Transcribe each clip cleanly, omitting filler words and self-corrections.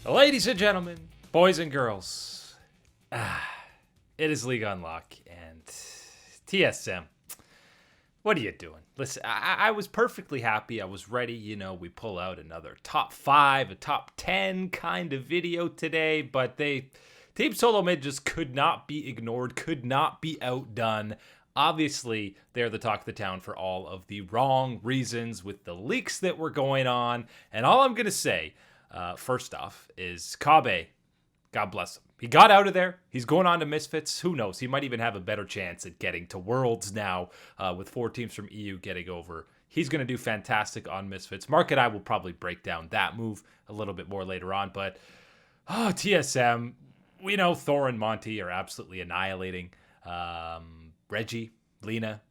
Ladies and gentlemen, boys and girls, it is League Unlock and TSM. What are you doing? Listen, I was perfectly happy. I was ready. You know, we pull out another top 5, a top 10 kind of video today, but Team Solo Mid just could not be ignored, could not be outdone. Obviously, they're the talk of the town for all of the wrong reasons with the leaks that were going on. And all I'm going to say, first off, is Kabe, God bless him. He got out of there. He's going on to Misfits. Who knows? He might even have a better chance at getting to Worlds now with 4 teams from EU getting over. He's going to do fantastic on Misfits. Mark and I will probably break down that move a little bit more later on. But, TSM, we know Thor and Monty are absolutely annihilating. Reggie, Leena,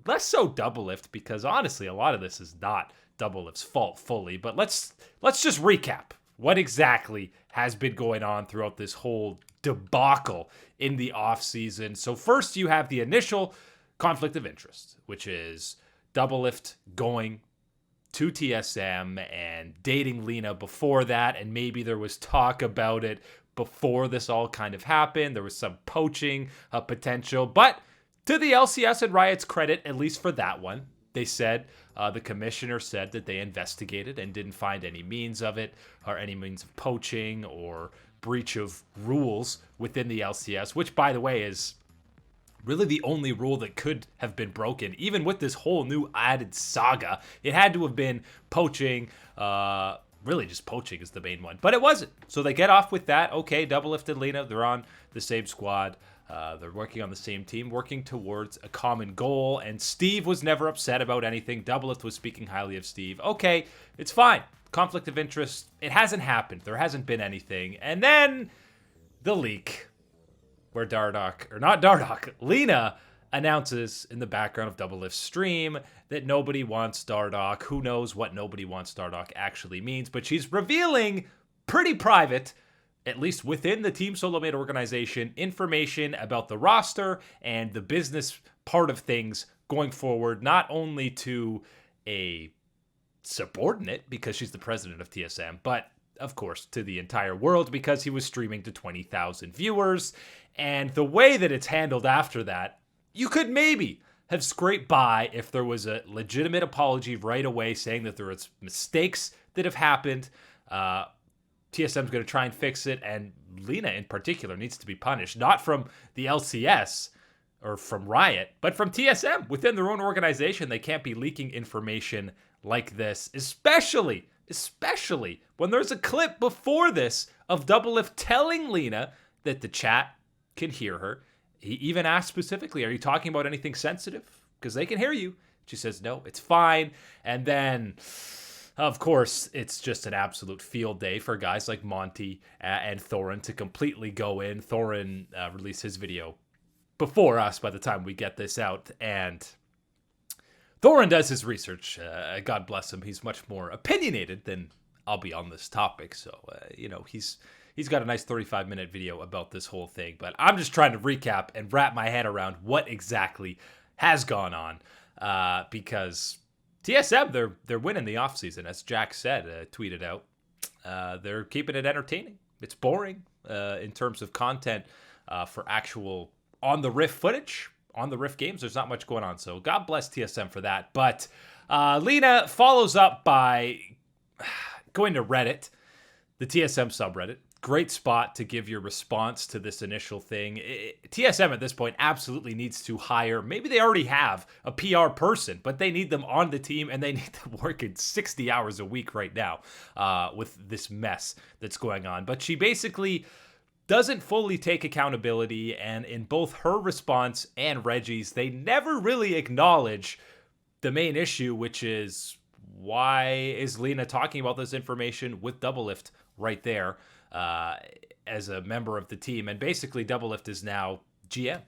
less so Doublelift, because honestly, a lot of this is not Doublelift's fault fully. But let's just recap what exactly has been going on throughout this whole debacle in the offseason. So first, you have the initial conflict of interest, which is Doublelift going to TSM and dating Leena before that, and maybe there was talk about it before this all kind of happened. There was some poaching potential, but to the LCS and Riot's credit, at least for that one, they said, the commissioner said that they investigated and didn't find any means of it or any means of poaching or breach of rules within the LCS, which, by the way, is really the only rule that could have been broken. Even with this whole new added saga, it had to have been poaching. Really just poaching is the main one, but it wasn't. So they get off with that. Okay, Doublelift and Leena, they're on the same squad. They're working on the same team, working towards a common goal, and Steve was never upset about anything. Doublelift was speaking highly of Steve. Okay, it's fine. Conflict of interest, it hasn't happened. There hasn't been anything. And then the leak, where Leena announces in the background of Doublelift's stream that nobody wants Dardoch. Who knows what nobody wants Dardoch actually means, but she's revealing pretty private, at least within the Team Solo Mid organization, information about the roster and the business part of things going forward, not only to a subordinate because she's the president of TSM, but of course to the entire world because he was streaming to 20,000 viewers. And the way that it's handled after that, you could maybe have scraped by if there was a legitimate apology right away saying that there was mistakes that have happened. TSM's going to try and fix it, and Leena in particular needs to be punished, not from the LCS or from Riot, but from TSM within their own organization. They can't be leaking information like this, especially when there's a clip before this of Doublelift telling Leena that the chat can hear her. He even asked specifically, are you talking about anything sensitive? Because they can hear you. She says, no, it's fine. And then, of course, it's just an absolute field day for guys like Monty and Thorin to completely go in. Thorin released his video before us by the time we get this out. And Thorin does his research. God bless him. He's much more opinionated than I'll be on this topic. So, he's got a nice 35-minute video about this whole thing. But I'm just trying to recap and wrap my head around what exactly has gone on. Because TSM, they're winning the offseason, as Jack said, tweeted out. They're keeping it entertaining. It's boring in terms of content for actual on-the-riff footage. On the Rift games, there's not much going on. So God bless TSM for that. But Leena follows up by going to Reddit, the TSM subreddit. Great spot to give your response to this initial thing. TSM at this point absolutely needs to hire, maybe they already have a PR person, but they need them on the team and they need them working 60 hours a week right now with this mess that's going on. But she basically doesn't fully take accountability, and in both her response and Reggie's, they never really acknowledge the main issue, which is why is Leena talking about this information with Doublelift right there as a member of the team? And basically Doublelift is now GM.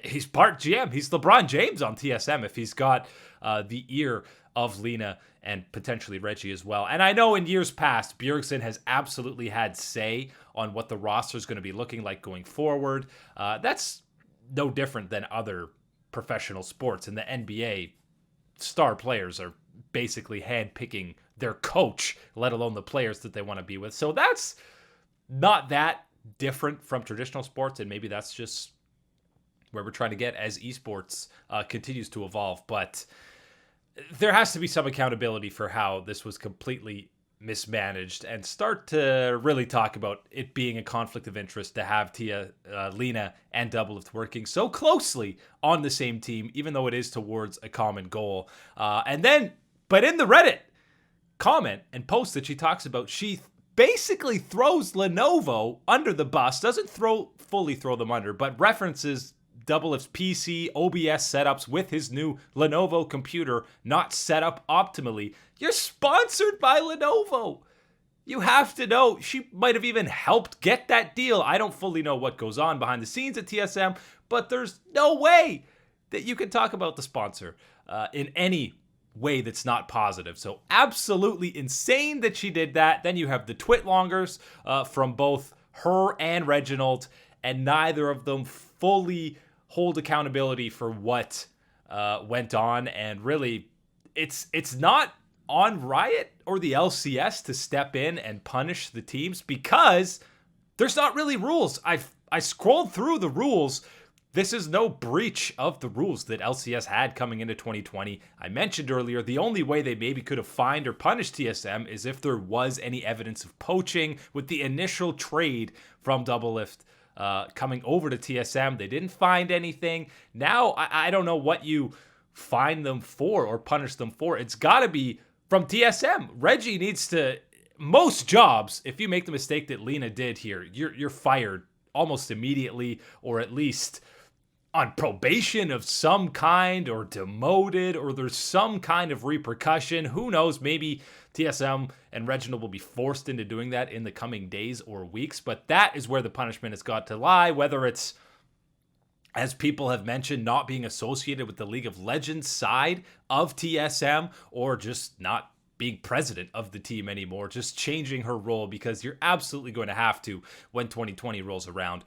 He's part GM. He's LeBron James on TSM if he's got the ear of Leena and potentially Reggie as well. And I know in years past, Bjergsen has absolutely had say on what the roster is going to be looking like going forward. That's no different than other professional sports. In the NBA, star players are basically handpicking their coach, let alone the players that they want to be with. So that's not that different from traditional sports, and maybe that's just where we're trying to get as esports continues to evolve. But there has to be some accountability for how this was completely mismanaged, and start to really talk about it being a conflict of interest to have Leena and Doublelift working so closely on the same team, even though it is towards a common goal. But in the Reddit comment and post that she talks about, she basically throws Lenovo under the bus, doesn't fully throw them under, but references Doublelift's PC OBS setups with his new Lenovo computer not set up optimally. You're sponsored by Lenovo. You have to know. She might have even helped get that deal. I don't fully know what goes on behind the scenes at TSM, but there's no way that you can talk about the sponsor in any way that's not positive. So absolutely insane that she did that. Then you have the twit-longers from both her and Reginald, and neither of them fully hold accountability for what went on. And really, it's not on Riot or the LCS to step in and punish the teams, because there's not really rules. I scrolled through the rules. This is no breach of the rules that LCS had coming into 2020. I mentioned earlier, the only way they maybe could have fined or punished TSM is if there was any evidence of poaching with the initial trade from Doublelift coming over to TSM. They didn't find anything. Now, I don't know what you fine them for or punish them for. It's got to be from TSM. Reggie needs to... Most jobs, if you make the mistake that Leena did here, you're fired almost immediately, or at least on probation of some kind, or demoted, or there's some kind of repercussion. Who knows? Maybe TSM and Reginald will be forced into doing that in the coming days or weeks, but that is where the punishment has got to lie, whether it's, as people have mentioned, not being associated with the League of Legends side of TSM, or just not being president of the team anymore, just changing her role, because you're absolutely going to have to when 2020 rolls around.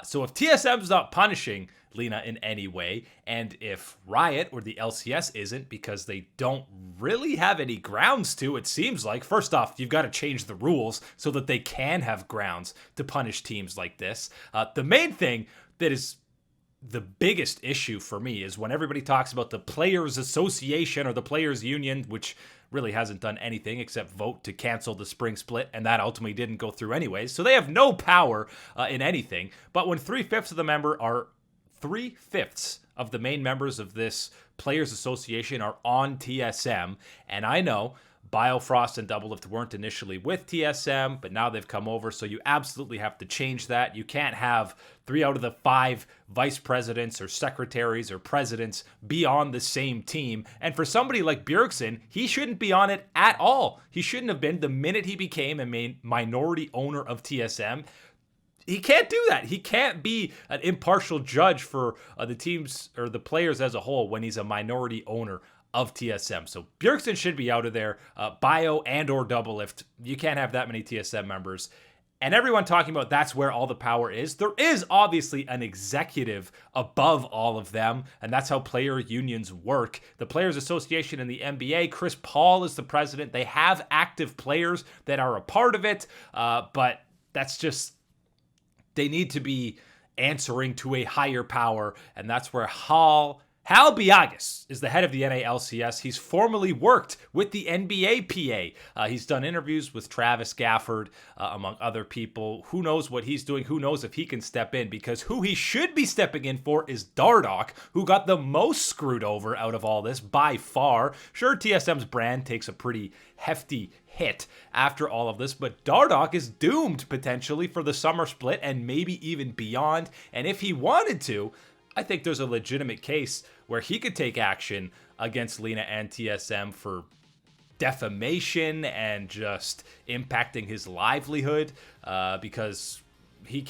So if TSM's not punishing Leena in any way, and if Riot or the LCS isn't, because they don't really have any grounds to, it seems like, first off, you've got to change the rules so that they can have grounds to punish teams like this. The main thing that is the biggest issue for me is when everybody talks about the Players Association or the Players Union, which really hasn't done anything except vote to cancel the spring split, and that ultimately didn't go through anyways, so they have no power in anything. But when 3/5 of the member are 3/5 of the main members of this Players Association are on TSM, and I know Biofrost and Doublelift weren't initially with TSM, but now they've come over, so you absolutely have to change that. You can't have 3 out of the 5 vice presidents or secretaries or presidents be on the same team. And for somebody like Bjergsen, he shouldn't be on it at all. He shouldn't have been the minute he became a minority owner of TSM. He can't do that. He can't be an impartial judge for the teams or the players as a whole when he's a minority owner of TSM. So Bjergsen should be out of there. Bio and or Doublelift. You can't have that many TSM members. And everyone talking about that's where all the power is. There is obviously an executive above all of them, and that's how player unions work. The Players Association in the NBA, Chris Paul is the president. They have active players that are a part of it, but that's just... They need to be answering to a higher power, and that's where Hal Biagas is the head of the NALCS. He's formerly worked with the NBA PA. He's done interviews with Travis Gafford, among other people. Who knows what he's doing? Who knows if he can step in? Because who he should be stepping in for is Dardoch, who got the most screwed over out of all this by far. Sure, TSM's brand takes a pretty hefty hit after all of this, but Dardoch is doomed potentially for the summer split and maybe even beyond. And if he wanted to, I think there's a legitimate case where he could take action against Leena and TSM for defamation and just impacting his livelihood, because he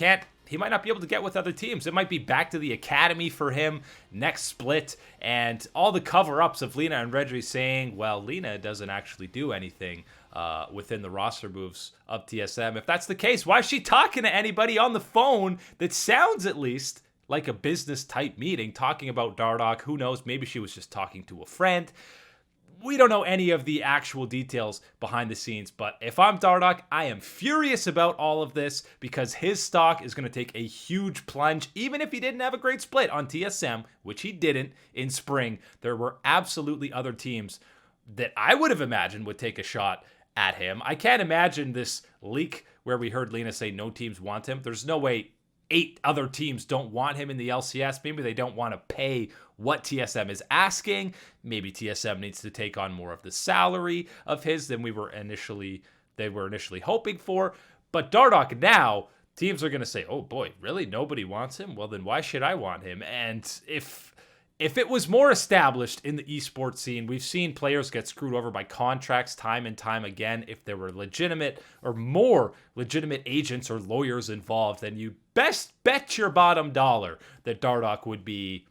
might not be able to get with other teams. It might be back to the academy for him next split, and all the cover-ups of Leena and Reggie saying, well, Leena doesn't actually do anything within the roster moves of TSM. If that's the case, why is she talking to anybody on the phone that sounds at least like a business type meeting talking about Dardoch? Who knows? Maybe she was just talking to a friend. we don't know any of the actual details behind the scenes, but if I'm Dardoch, I am furious about all of this because his stock is going to take a huge plunge, even if he didn't have a great split on TSM, which he didn't in spring. There were absolutely other teams that I would have imagined would take a shot at him. I can't imagine this leak where we heard Leena say no teams want him. There's no way 8 other teams don't want him in the LCS. Maybe they don't want to pay what TSM is asking. Maybe TSM needs to take on more of the salary of his than they were initially hoping for. But Dardoch now, teams are going to say, oh boy, really? Nobody wants him? Well, then why should I want him? And if it was more established in the esports scene, we've seen players get screwed over by contracts time and time again. If there were legitimate or more legitimate agents or lawyers involved, then you best bet your bottom dollar that Dardoch would be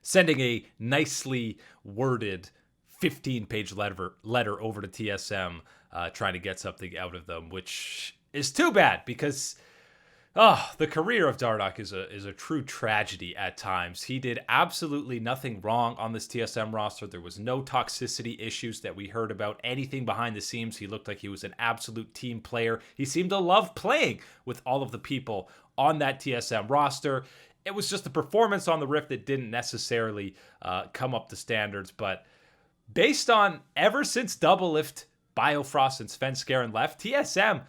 sending a nicely worded 15-page letter over to TSM trying to get something out of them, which is too bad because the career of Dardoch is a true tragedy at times. He did absolutely nothing wrong on this TSM roster. There was no toxicity issues that we heard about. Anything behind the scenes, he looked like he was an absolute team player. He seemed to love playing with all of the people on that TSM roster. It was just the performance on the Rift that didn't necessarily come up to standards. But based on ever since Doublelift, Biofrost, and Svenskeren left, TSM,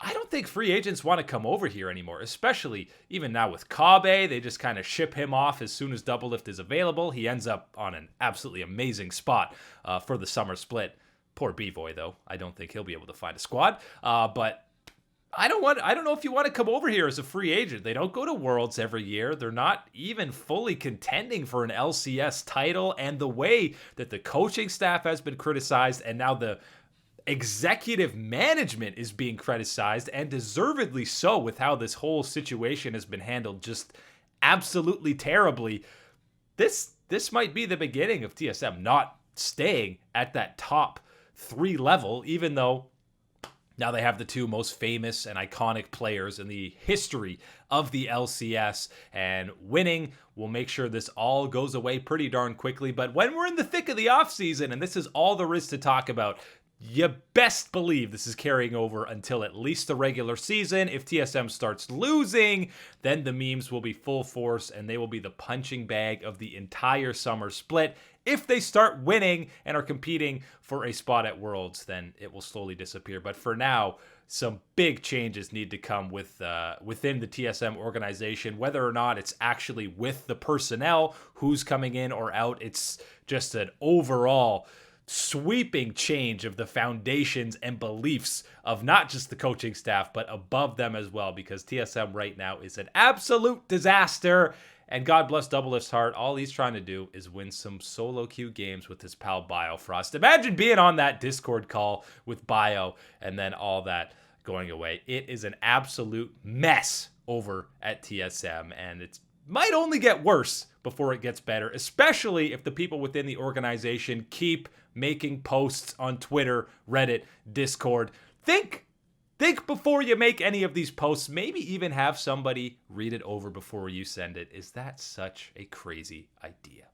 I don't think free agents want to come over here anymore, especially even now with Kabe. They just kind of ship him off as soon as Doublelift is available. He ends up on an absolutely amazing spot for the summer split. Poor B-Boy, though. I don't think he'll be able to find a squad. But I don't know if you want to come over here as a free agent. They don't go to Worlds every year. They're not even fully contending for an LCS title. And the way that the coaching staff has been criticized and now the executive management is being criticized, and deservedly so, with how this whole situation has been handled just absolutely terribly. This might be the beginning of TSM not staying at that top 3 level, even though now they have the 2 most famous and iconic players in the history of the LCS, and winning will make sure this all goes away pretty darn quickly. But when we're in the thick of the offseason, and this is all there is to talk about, you best believe this is carrying over until at least the regular season. If TSM starts losing, then the memes will be full force and they will be the punching bag of the entire summer split. If they start winning and are competing for a spot at Worlds, then it will slowly disappear. But for now, some big changes need to come within the TSM organization, whether or not it's actually with the personnel, who's coming in or out. It's just an overall sweeping change of the foundations and beliefs of not just the coaching staff, but above them as well, because TSM right now is an absolute disaster. And God bless Doublelift's heart. All he's trying to do is win some solo queue games with his pal Biofrost. Imagine being on that Discord call with Bio and then all that going away. It is an absolute mess over at TSM, and it might only get worse before it gets better, especially if the people within the organization keep making posts on Twitter, Reddit, Discord. Think before you make any of these posts. Maybe even have somebody read it over before you send it. Is that such a crazy idea?